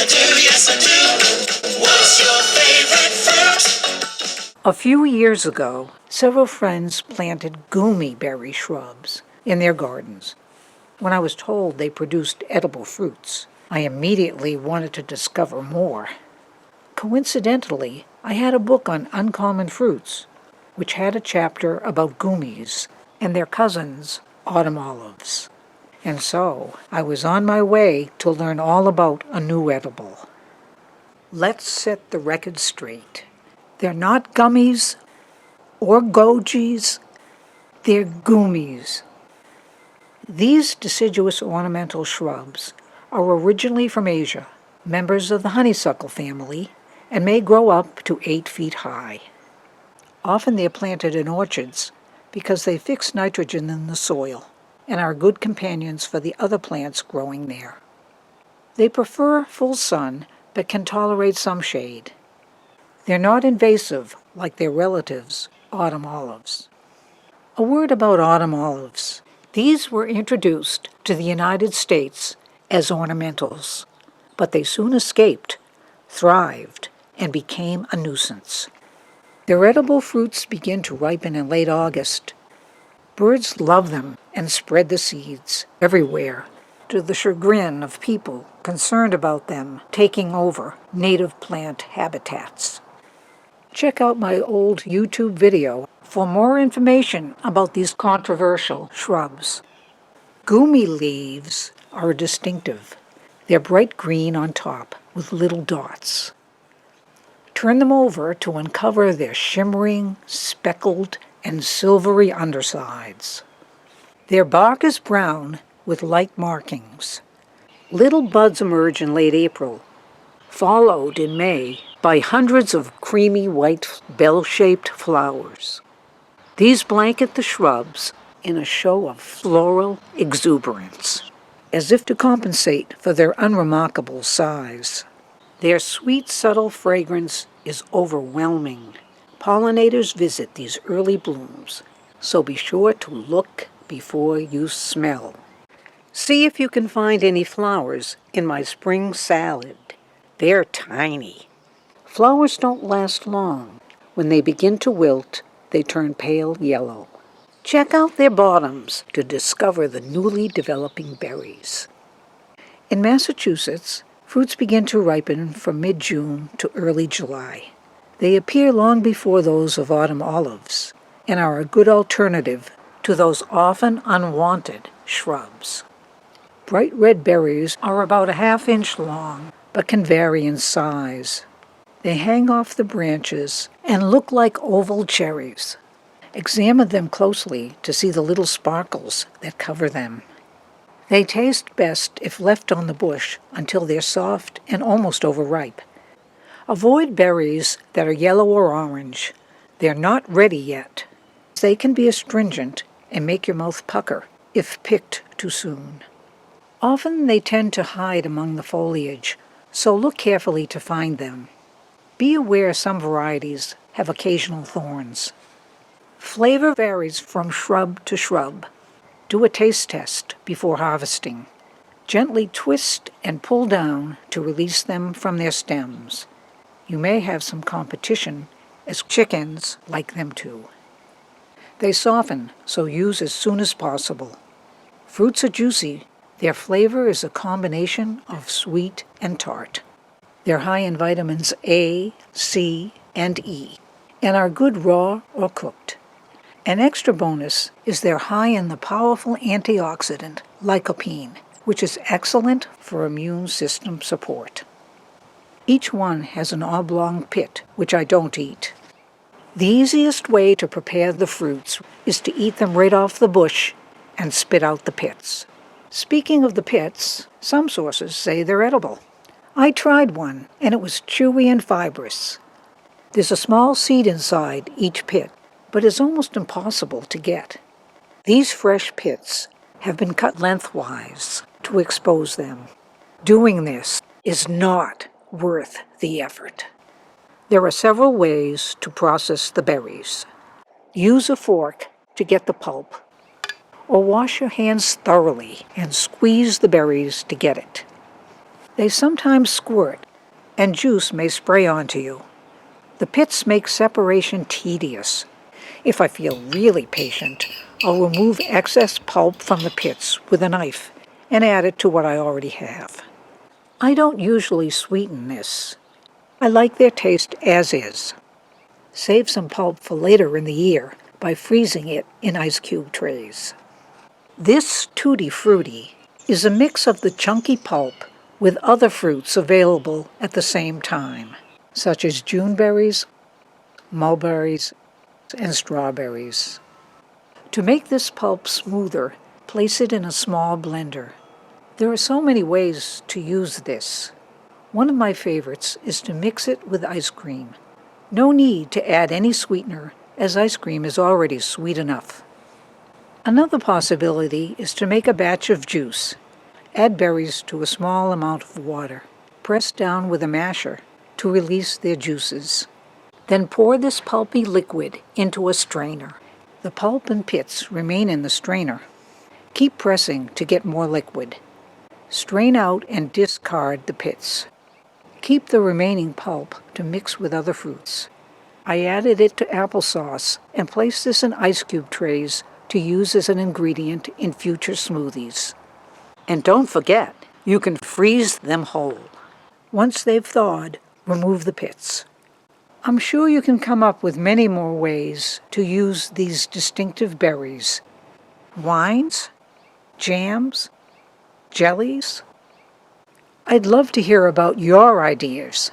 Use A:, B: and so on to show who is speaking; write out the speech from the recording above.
A: I do, yes I do. What's your favorite fruit?
B: A few years ago, several friends planted Goumi berry shrubs in their gardens. When I was told they produced edible fruits, I immediately wanted to discover more. Coincidentally, I had a book on uncommon fruits, which had a chapter about goomies and their cousins, autumn olives. And so, I was on my way to learn all about a new edible. Let's set the record straight. They're not gummies or gojis, they're goomies. These deciduous ornamental shrubs are originally from Asia, members of the honeysuckle family, and may grow up to 8 feet high. Often they're planted in orchards because they fix nitrogen in the soil and are good companions for the other plants growing there. They prefer full sun but can tolerate some shade. They're not invasive like their relatives, autumn olives. A word about autumn olives. These were introduced to the United States as ornamentals, but they soon escaped, thrived, and became a nuisance. Their edible fruits begin to ripen in late August. Birds love them and spread the seeds everywhere, to the chagrin of people concerned about them taking over native plant habitats. Check out my old YouTube video for more information about these controversial shrubs. Gumi leaves are distinctive. They're bright green on top with little dots. Turn them over to uncover their shimmering, speckled, and silvery undersides. Their bark is brown with light markings. Little buds emerge in late April, followed in May by hundreds of creamy white bell-shaped flowers. These blanket the shrubs in a show of floral exuberance, as if to compensate for their unremarkable size. Their sweet, subtle fragrance is overwhelming. Pollinators visit these early blooms, so be sure to look before you smell. See if you can find any flowers in my spring salad. They're tiny. Flowers don't last long. When they begin to wilt, they turn pale yellow. Check out their bottoms to discover the newly developing berries. In Massachusetts, fruits begin to ripen from mid-June to early July. They appear long before those of autumn olives and are a good alternative to those often unwanted shrubs. Bright red berries are about a half-inch long, but can vary in size. They hang off the branches and look like oval cherries. Examine them closely to see the little sparkles that cover them. They taste best if left on the bush until they're soft and almost overripe. Avoid berries that are yellow or orange. They're not ready yet. They can be astringent and make your mouth pucker if picked too soon. Often they tend to hide among the foliage, so look carefully to find them. Be aware some varieties have occasional thorns. Flavor varies from shrub to shrub. Do a taste test before harvesting. Gently twist and pull down to release them from their stems. You may have some competition, as chickens like them too. They soften, so use as soon as possible. Fruits are juicy. Their flavor is a combination of sweet and tart. They're high in vitamins A, C, and E, and are good raw or cooked. An extra bonus is they're high in the powerful antioxidant lycopene, which is excellent for immune system support. Each one has an oblong pit, which I don't eat. The easiest way to prepare the fruits is to eat them right off the bush and spit out the pits. Speaking of the pits, some sources say they're edible. I tried one, and it was chewy and fibrous. There's a small seed inside each pit, but it's almost impossible to get. These fresh pits have been cut lengthwise to expose them. Doing this is not worth the effort. There are several ways to process the berries. Use a fork to get the pulp, or wash your hands thoroughly and squeeze the berries to get it. They sometimes squirt, and juice may spray onto you. The pits make separation tedious. If I feel really patient, I'll remove excess pulp from the pits with a knife and add it to what I already have. I don't usually sweeten this. I like their taste as is. Save some pulp for later in the year by freezing it in ice cube trays. This Tutti Frutti is a mix of the chunky pulp with other fruits available at the same time, such as Juneberries, mulberries, and strawberries. To make this pulp smoother, place it in a small blender. There are so many ways to use this. One of my favorites is to mix it with ice cream. No need to add any sweetener, as ice cream is already sweet enough. Another possibility is to make a batch of juice. Add berries to a small amount of water. Press down with a masher to release their juices. Then pour this pulpy liquid into a strainer. The pulp and pits remain in the strainer. Keep pressing to get more liquid. Strain out and discard the pits. Keep the remaining pulp to mix with other fruits. I added it to applesauce and placed this in ice cube trays to use as an ingredient in future smoothies. And don't forget, you can freeze them whole. Once they've thawed, remove the pits. I'm sure you can come up with many more ways to use these distinctive berries. Wines, jams, jellies. I'd love to hear about your ideas.